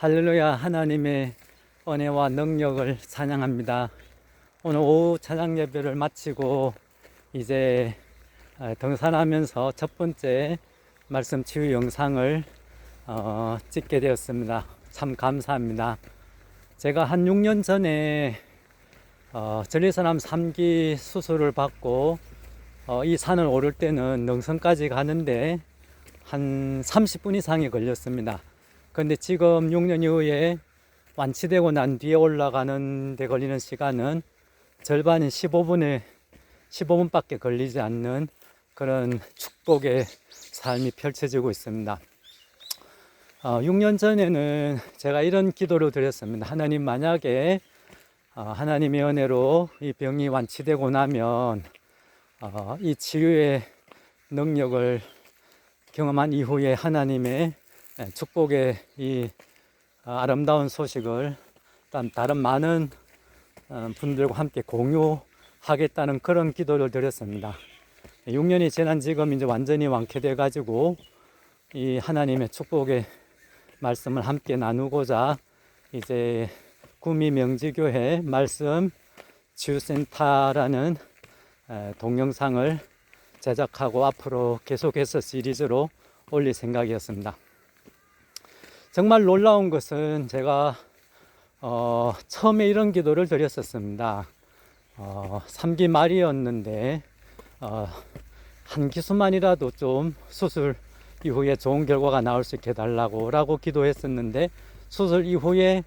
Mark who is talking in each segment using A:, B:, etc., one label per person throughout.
A: 할렐루야. 하나님의 은혜와 능력을 찬양합니다. 오늘 오후 찬양 예배를 마치고 이제 등산하면서 첫 번째 말씀 치유 영상을 찍게 되었습니다. 참 감사합니다. 제가 한 6년 전에 전리선암 3기 수술을 받고 이 산을 오를 때는 능선까지 가는데 한 30분 이상이 걸렸습니다. 근데 지금 6년 이후에 완치되고 난 뒤에 올라가는 데 걸리는 시간은 절반인 15분밖에 걸리지 않는 그런 축복의 삶이 펼쳐지고 있습니다. 6년 전에는 제가 이런 기도를 드렸습니다. 하나님, 만약에 하나님의 은혜로 이 병이 완치되고 나면 이 치유의 능력을 경험한 이후에 하나님의 축복의 이 아름다운 소식을 다른 많은 분들과 함께 공유하겠다는 그런 기도를 드렸습니다. 6년이 지난 지금 이제 완전히 완쾌돼 가지고 이 하나님의 축복의 말씀을 함께 나누고자 이제 구미 명지교회 말씀 치유센터라는 동영상을 제작하고 앞으로 계속해서 시리즈로 올릴 생각이었습니다. 정말 놀라운 것은 제가 처음에 이런 기도를 드렸었습니다. 3기 말이었는데 한 기수만이라도 좀 수술 이후에 좋은 결과가 나올 수 있게 해달라고 기도했었는데, 수술 이후에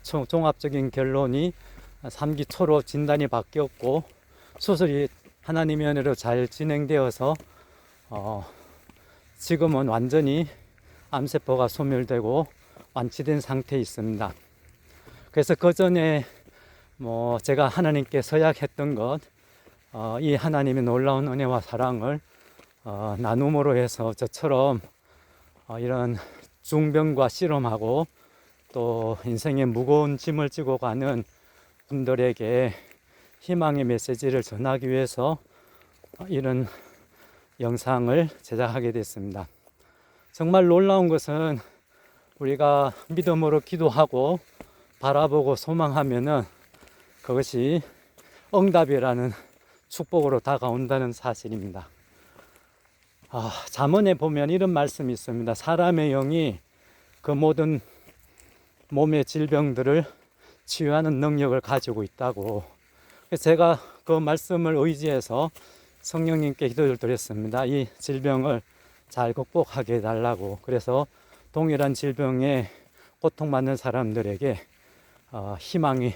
A: 종합적인 결론이 3기 초로 진단이 바뀌었고 수술이 하나님의 은혜로 잘 진행되어서 지금은 완전히 암세포가 소멸되고 완치된 상태에 있습니다. 그래서 그 전에 제가 하나님께 서약했던 것, 이 하나님의 놀라운 은혜와 사랑을 나눔으로 해서 저처럼 이런 중병과 씨름하고 또 인생의 무거운 짐을 지고 가는 분들에게 희망의 메시지를 전하기 위해서 이런 영상을 제작하게 됐습니다. 정말 놀라운 것은 우리가 믿음으로 기도하고 바라보고 소망하면은 그것이 응답이라는 축복으로 다가온다는 사실입니다. 잠언에 보면 이런 말씀이 있습니다. 사람의 영이 그 모든 몸의 질병들을 치유하는 능력을 가지고 있다고. 제가 그 말씀을 의지해서 성령님께 기도를 드렸습니다. 이 질병을 잘 극복하게 해달라고. 그래서 동일한 질병에 고통받는 사람들에게 희망이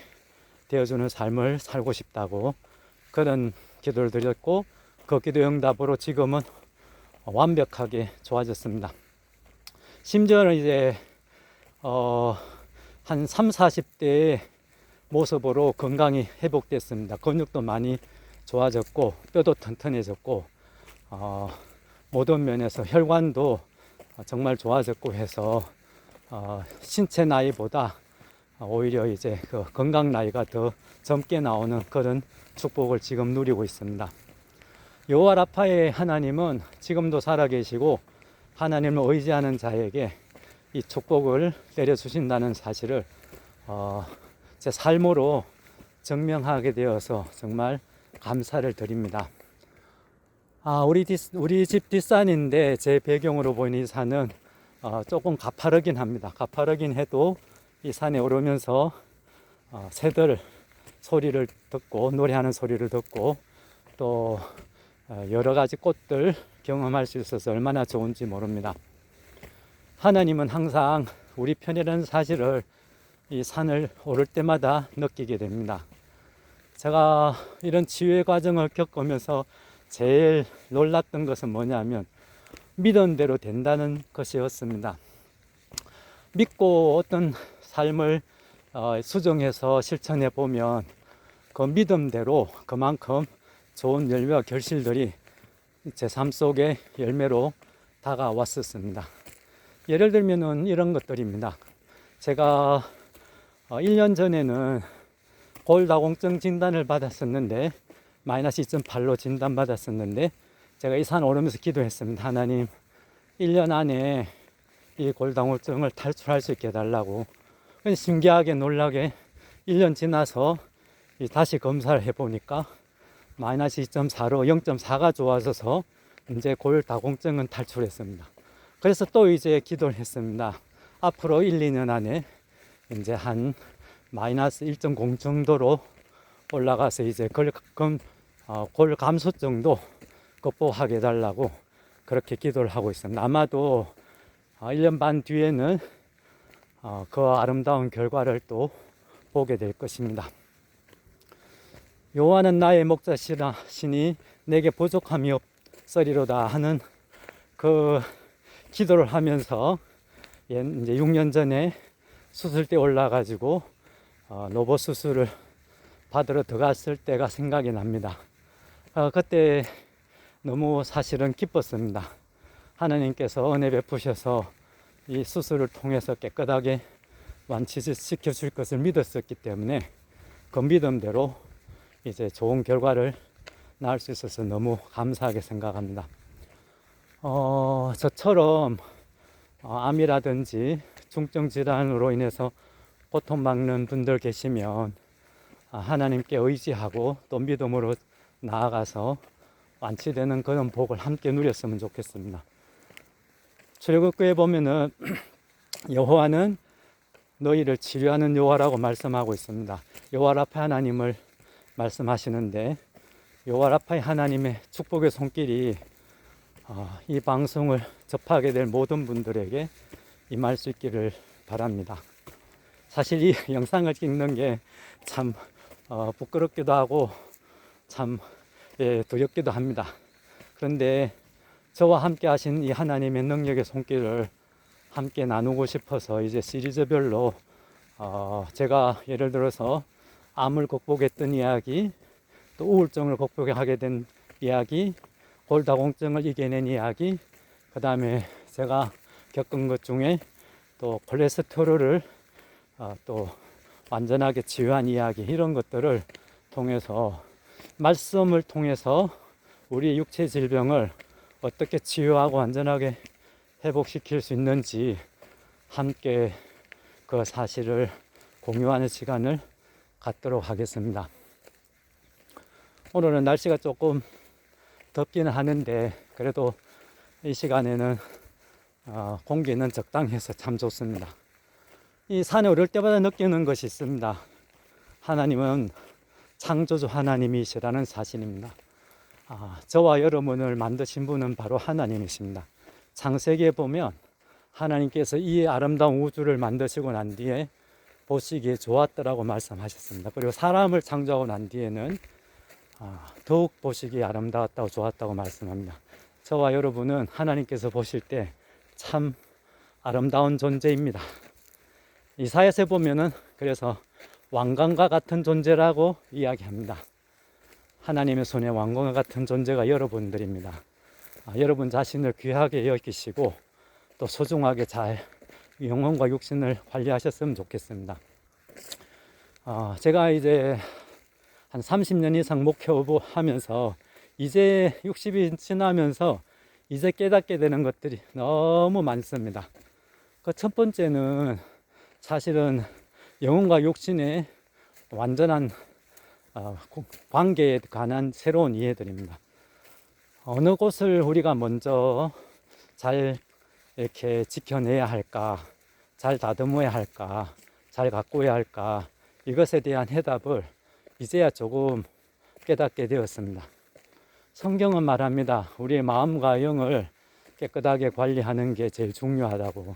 A: 되어주는 삶을 살고 싶다고 그런 기도를 드렸고, 그 기도 응답으로 지금은 완벽하게 좋아졌습니다. 심지어는 이제 한 3, 40대의 모습으로 건강이 회복됐습니다. 근육도 많이 좋아졌고 뼈도 튼튼해졌고 모든 면에서 혈관도 정말 좋아졌고 해서 신체 나이보다 오히려 이제 그 건강 나이가 더 젊게 나오는 그런 축복을 지금 누리고 있습니다. 여호와 라파의 하나님은 지금도 살아계시고 하나님을 의지하는 자에게 이 축복을 내려주신다는 사실을 제 삶으로 증명하게 되어서 정말 감사를 드립니다. 우리 집 뒷산인데 제 배경으로 보이는 이 산은 조금 가파르긴 합니다. 가파르긴 해도 이 산에 오르면서 새들 소리를 듣고 노래하는 소리를 듣고 또 여러 가지 꽃들 경험할 수 있어서 얼마나 좋은지 모릅니다. 하나님은 항상 우리 편이라는 사실을 이 산을 오를 때마다 느끼게 됩니다. 제가 이런 치유의 과정을 겪으면서 제일 놀랐던 것은 뭐냐면 믿은 대로 된다는 것이었습니다. 믿고 어떤 삶을 수정해서 실천해 보면 그 믿음대로 그만큼 좋은 열매와 결실들이 제 삶 속에 열매로 다가왔었습니다. 예를 들면 이런 것들입니다. 제가 1년 전에는 골다공증 진단을 받았었는데 마이너스 2.8로 진단받았었는데 제가 이 산 오르면서 기도했습니다. 하나님, 1년 안에 이 골다공증을 탈출할 수 있게 해달라고. 신기하게 놀라게 1년 지나서 다시 검사를 해보니까 마이너스 2.4로 0.4가 좋아져서 이제 골다공증은 탈출했습니다. 그래서 또 이제 기도를 했습니다. 앞으로 1, 2년 안에 이제 한 마이너스 1.0 정도로 올라가서 이제 골 감소 정도 극복하게 해달라고 그렇게 기도를 하고 있습니다. 아마도 1년 반 뒤에는 그 아름다운 결과를 또 보게 될 것입니다. 여호와는 나의 목자시니 내게 부족함이 없으리로다 하는 그 기도를 하면서 이제 6년 전에 수술대 올라가지고 노보 수술을 받으러 들어갔을 때가 생각이 납니다. 그때 너무 사실은 기뻤습니다. 하나님께서 은혜 베푸셔서 이 수술을 통해서 깨끗하게 완치시켜 줄 것을 믿었었기 때문에 그 믿음대로 이제 좋은 결과를 낳을 수 있어서 너무 감사하게 생각합니다. 저처럼 암이라든지 중증 질환으로 인해서 고통받는 분들 계시면 하나님께 의지하고 또 믿음으로 나아가서 완치되는 그런 복을 함께 누렸으면 좋겠습니다. 출애굽기에 보면은 여호와는 너희를 치료하는 여호와라고 말씀하고 있습니다. 여호와 라파 하나님을 말씀하시는데 여호와 라파의 하나님의 축복의 손길이 이 방송을 접하게 될 모든 분들에게 임할 수 있기를 바랍니다. 사실 이 영상을 찍는 게 참 부끄럽기도 하고 참 두렵기도 합니다. 그런데 저와 함께 하신 이 하나님의 능력의 손길을 함께 나누고 싶어서 이제 시리즈별로 제가 예를 들어서 암을 극복했던 이야기, 또 우울증을 극복하게 된 이야기, 골다공증을 이겨낸 이야기, 그 다음에 제가 겪은 것 중에 또 콜레스테롤을 또 완전하게 치유한 이야기, 이런 것들을 통해서 말씀을 통해서 우리 육체 질병을 어떻게 치유하고 완전하게 회복시킬 수 있는지 함께 그 사실을 공유하는 시간을 갖도록 하겠습니다. 오늘은 날씨가 조금 덥기는 하는데 그래도 이 시간에는 공기는 적당해서 참 좋습니다. 이 산에 오를 때마다 느끼는 것이 있습니다. 하나님은 창조주 하나님이시라는 사실입니다. 저와 여러분을 만드신 분은 바로 하나님이십니다. 창세기에 보면 하나님께서 이 아름다운 우주를 만드시고 난 뒤에 보시기에 좋았더라고 말씀하셨습니다. 그리고 사람을 창조하고 난 뒤에는 더욱 보시기에 아름다웠다고 좋았다고 말씀합니다. 저와 여러분은 하나님께서 보실 때 참 아름다운 존재입니다. 이사야서에 보면은 그래서 왕관과 같은 존재라고 이야기합니다. 하나님의 손에 왕관과 같은 존재가 여러분들입니다. 여러분 자신을 귀하게 여기시고 또 소중하게 잘 영혼과 육신을 관리하셨으면 좋겠습니다. 제가 이제 한 30년 이상 목회하면서 이제 60이 지나면서 이제 깨닫게 되는 것들이 너무 많습니다. 그 첫 번째는 사실은 영혼과 육신의 완전한 관계에 관한 새로운 이해들입니다. 어느 곳을 우리가 먼저 잘 이렇게 지켜내야 할까, 잘 다듬어야 할까, 잘 가꾸어야 할까, 이것에 대한 해답을 이제야 조금 깨닫게 되었습니다. 성경은 말합니다. 우리의 마음과 영을 깨끗하게 관리하는 게 제일 중요하다고.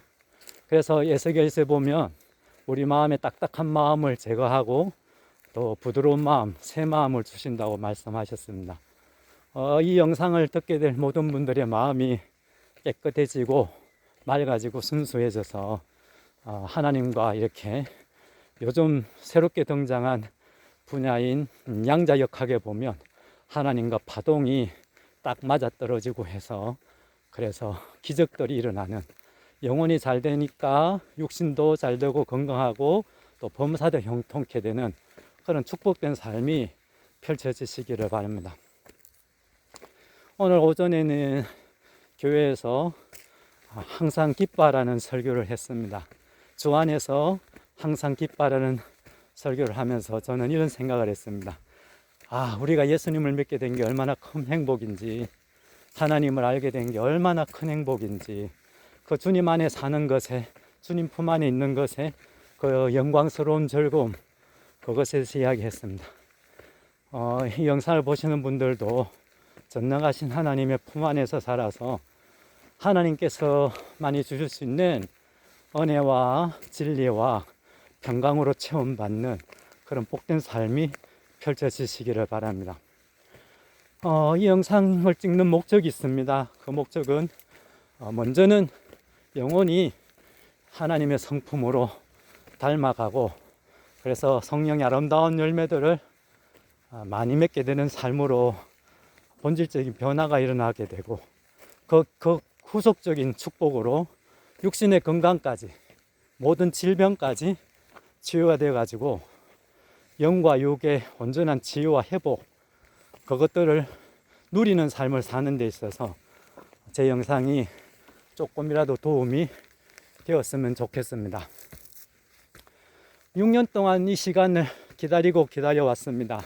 A: 그래서 에스겔서에 보면 우리 마음의 딱딱한 마음을 제거하고 또 부드러운 마음, 새 마음을 주신다고 말씀하셨습니다. 이 영상을 듣게 될 모든 분들의 마음이 깨끗해지고 맑아지고 순수해져서 하나님과 이렇게 요즘 새롭게 등장한 분야인 양자역학에 보면 하나님과 파동이 딱 맞아떨어지고 해서 그래서 기적들이 일어나는, 영혼이 잘 되니까 육신도 잘 되고 건강하고 또 범사도 형통케 되는 그런 축복된 삶이 펼쳐지시기를 바랍니다. 오늘 오전에는 교회에서 항상 기뻐하라는 설교를 했습니다. 주 안에서 항상 기뻐하라는 설교를 하면서 저는 이런 생각을 했습니다. 우리가 예수님을 믿게 된 게 얼마나 큰 행복인지, 하나님을 알게 된 게 얼마나 큰 행복인지, 그 주님 안에 사는 것에, 주님 품 안에 있는 것에 그 영광스러운 즐거움, 그것에 대해서 이야기했습니다. 이 영상을 보시는 분들도 전능하신 하나님의 품 안에서 살아서 하나님께서 많이 주실 수 있는 은혜와 진리와 평강으로 체험받는 그런 복된 삶이 펼쳐지시기를 바랍니다. 이 영상을 찍는 목적이 있습니다. 그 목적은 먼저는 영혼이 하나님의 성품으로 닮아가고, 그래서 성령의 아름다운 열매들을 많이 맺게 되는 삶으로 본질적인 변화가 일어나게 되고, 그 후속적인 축복으로 육신의 건강까지, 모든 질병까지 치유가 되어 가지고 영과 육의 온전한 치유와 회복, 그것들을 누리는 삶을 사는 데 있어서 제 영상이 조금이라도 도움이 되었으면 좋겠습니다. 6년 동안 이 시간을 기다려 왔습니다.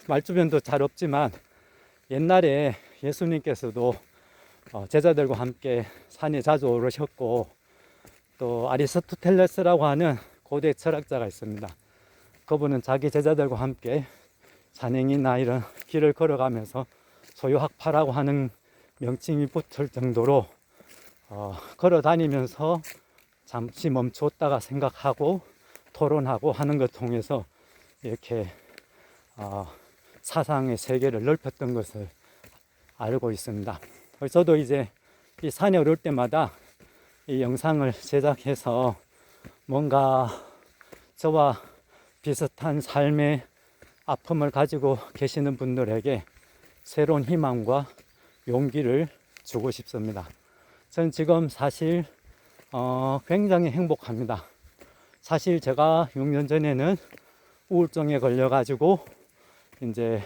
A: 말주변도 잘 없지만 옛날에 예수님께서도 제자들과 함께 산에 자주 오르셨고, 또 아리스토텔레스라고 하는 고대 철학자가 있습니다. 그분은 자기 제자들과 함께 산행이나 이런 길을 걸어가면서 소유학파라고 하는 명칭이 붙을 정도로 걸어 다니면서 잠시 멈추었다가 생각하고 토론하고 하는 것 통해서 이렇게 사상의 세계를 넓혔던 것을 알고 있습니다. 저도 이제 이 산에 오를 때마다 이 영상을 제작해서 뭔가 저와 비슷한 삶의 아픔을 가지고 계시는 분들에게 새로운 희망과 용기를 주고 싶습니다. 저는 지금 사실 굉장히 행복합니다. 사실 제가 6년 전에는 우울증에 걸려가지고 이제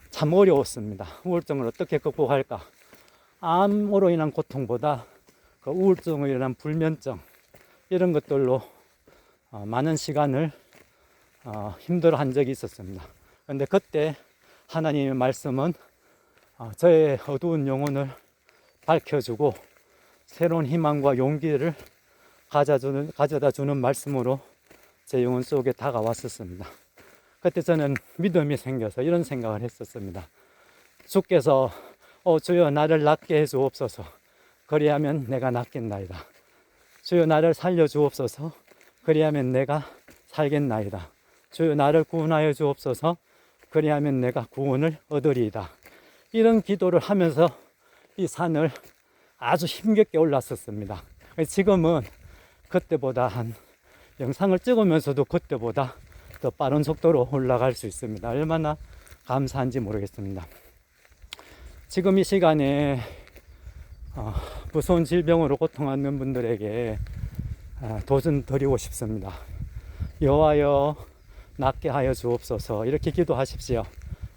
A: 참 어려웠습니다. 우울증을 어떻게 극복할까? 암으로 인한 고통보다 그 우울증으로 인한 불면증, 이런 것들로 많은 시간을 힘들어한 적이 있었습니다. 그런데 그때 하나님의 말씀은 저의 어두운 영혼을 밝혀주고 새로운 희망과 용기를 가져다 주는 말씀으로 제 영혼 속에 다가왔었습니다. 그때 저는 믿음이 생겨서 이런 생각을 했었습니다. 주께서 주여 나를 낫게 해주옵소서. 그리하면 내가 낫겠나이다. 주여 나를 살려주옵소서. 그리하면 내가 살겠나이다. 주여 나를 구원하여 주옵소서. 그리하면 내가 구원을 얻으리이다. 이런 기도를 하면서 이 산을 아주 힘겹게 올랐었습니다. 지금은 그때보다 영상을 찍으면서도 그때보다 더 빠른 속도로 올라갈 수 있습니다. 얼마나 감사한지 모르겠습니다. 지금 이 시간에 무서운 질병으로 고통하는 분들에게 도전 드리고 싶습니다. 여호와여 낫게 하여 주옵소서. 이렇게 기도하십시오.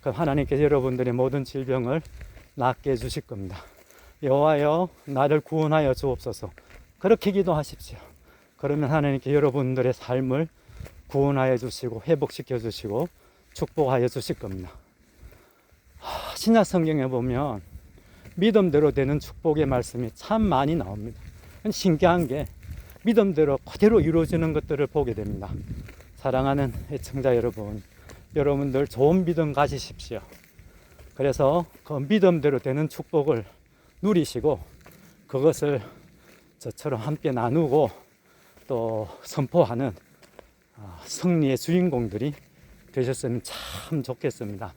A: 그럼 하나님께서 여러분들의 모든 질병을 낫게 해주실 겁니다. 여호와여 나를 구원하여 주옵소서. 그렇게 기도하십시오. 그러면 하나님께 여러분들의 삶을 구원하여 주시고 회복시켜 주시고 축복하여 주실 겁니다. 신약 성경에 보면 믿음대로 되는 축복의 말씀이 참 많이 나옵니다. 신기한 게 믿음대로 그대로 이루어지는 것들을 보게 됩니다. 사랑하는 애청자 여러분, 여러분들 좋은 믿음 가지십시오. 그래서 그 믿음대로 되는 축복을 누리시고 그것을 저처럼 함께 나누고 또 선포하는 승리의 주인공들이 되셨으면 참 좋겠습니다.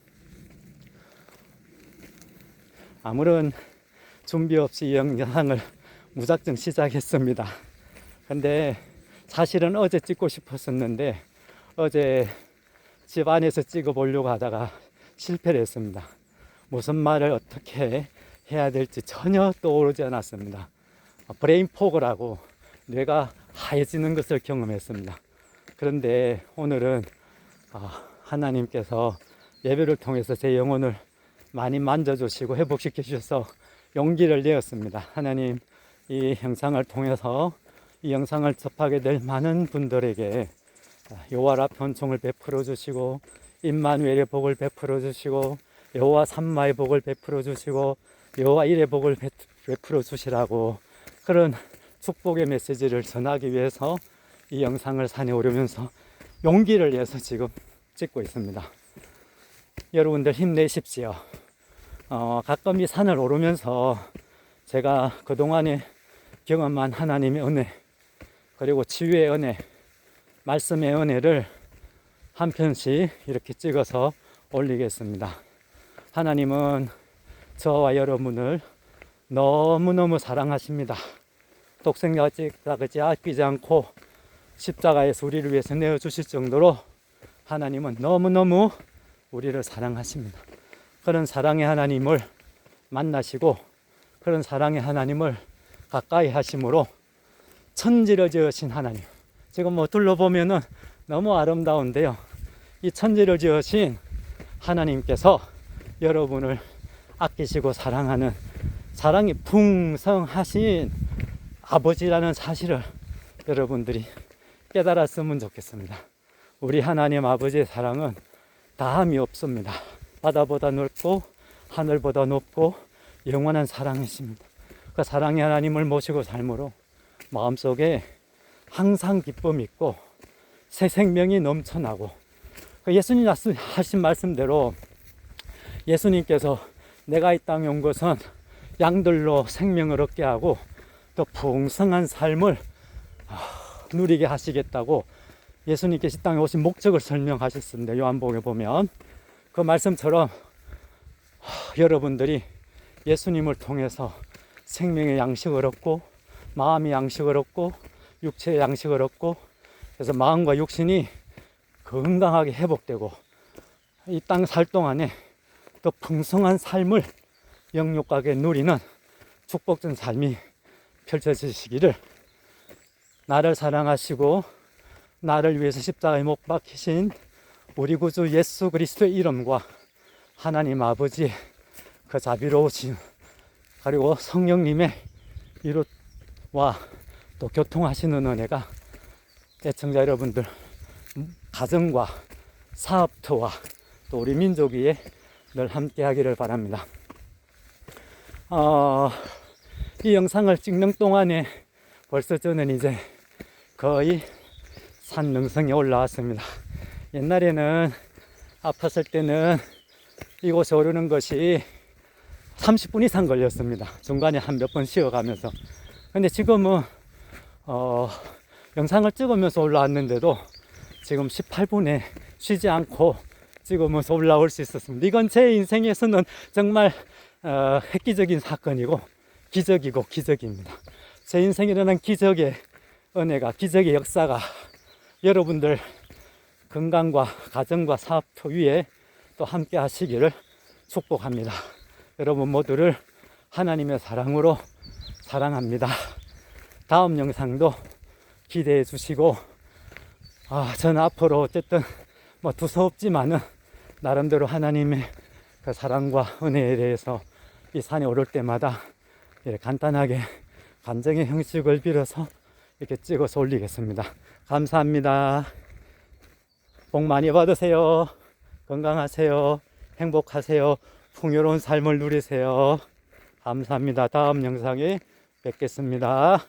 A: 아무런 준비 없이 이 영상을 무작정 시작했습니다. 근데 사실은 어제 찍고 싶었었는데 어제 집 안에서 찍어 보려고 하다가 실패를 했습니다. 무슨 말을 어떻게 해야 될지 전혀 떠오르지 않았습니다. 브레인 포그라고 뇌가 하얘지는 것을 경험했습니다. 그런데 오늘은 하나님께서 예배를 통해서 제 영혼을 많이 만져주시고 회복시켜 주셔서 용기를 내었습니다. 하나님, 이 영상을 통해서 이 영상을 접하게 될 많은 분들에게 여호와 편총을 베풀어 주시고 임마누엘의 복을 베풀어 주시고 여호와 삼마의 복을 베풀어 주시고 여호와 일의 복을 베풀어 주시라고 그런 축복의 메시지를 전하기 위해서 이 영상을 산에 오르면서 용기를 내서 지금 찍고 있습니다. 여러분들 힘내십시오. 가끔 이 산을 오르면서 제가 그동안에 경험한 하나님의 은혜 그리고 치유의 은혜 말씀의 은혜를 한 편씩 이렇게 찍어서 올리겠습니다. 하나님은 저와 여러분을 너무너무 사랑하십니다. 독생자까지 아끼지 않고 십자가에서 우리를 위해서 내어주실 정도로 하나님은 너무너무 우리를 사랑하십니다. 그런 사랑의 하나님을 만나시고 그런 사랑의 하나님을 가까이 하심으로 천지를 지으신 하나님, 지금 뭐 둘러보면은 너무 아름다운데요. 이 천지를 지으신 하나님께서 여러분을 아끼시고 사랑하는 사랑이 풍성하신 아버지라는 사실을 여러분들이 깨달았으면 좋겠습니다. 우리 하나님 아버지의 사랑은 다함이 없습니다. 바다보다 넓고 하늘보다 높고 영원한 사랑이십니다. 그 사랑의 하나님을 모시고 삶으로 마음속에 항상 기쁨이 있고 새 생명이 넘쳐나고 예수님 하신 말씀대로 예수님께서 내가 이 땅에 온 것은 양들로 생명을 얻게 하고 또 풍성한 삶을 누리게 하시겠다고 예수님께서 이 땅에 오신 목적을 설명하셨습니다. 요한복음에 보면 그 말씀처럼 여러분들이 예수님을 통해서 생명의 양식을 얻고 마음의 양식을 얻고 육체의 양식을 얻고 그래서 마음과 육신이 건강하게 회복되고 이 땅 살 동안에 또 풍성한 삶을 영육하게 누리는 축복된 삶이 펼쳐지시기를 나를 사랑하시고 나를 위해서 십자가에 못 박히신 우리 구주 예수 그리스도의 이름과 하나님 아버지의 그 자비로우신 그리고 성령님의 이웃과 또 교통하시는 은혜가 애청자 여러분들 가정과 사업터와 또 우리 민족 위에 늘 함께 하기를 바랍니다. 이 영상을 찍는 동안에 벌써 저는 이제 거의 산 능성에 올라왔습니다. 옛날에는 아팠을 때는 이곳에 오르는 것이 30분 이상 걸렸습니다. 중간에 한 몇 번 쉬어가면서. 근데 지금은 영상을 찍으면서 올라왔는데도 지금 18분에 쉬지 않고 찍으면서 올라올 수 있었습니다. 이건 제 인생에서는 정말 획기적인 사건이고 기적이고 기적입니다. 제 인생에 일어난 기적의 은혜가 기적의 역사가 여러분들 건강과 가정과 사업터 위에 또 함께 하시기를 축복합니다. 여러분 모두를 하나님의 사랑으로 사랑합니다. 다음 영상도 기대해 주시고 저는 앞으로 어쨌든 뭐 두서없지만은 나름대로 하나님의 그 사랑과 은혜에 대해서 이 산에 오를 때마다 간단하게 간증의 형식을 빌어서 이렇게 찍어서 올리겠습니다. 감사합니다. 복 많이 받으세요. 건강하세요. 행복하세요. 풍요로운 삶을 누리세요. 감사합니다. 다음 영상에 뵙겠습니다.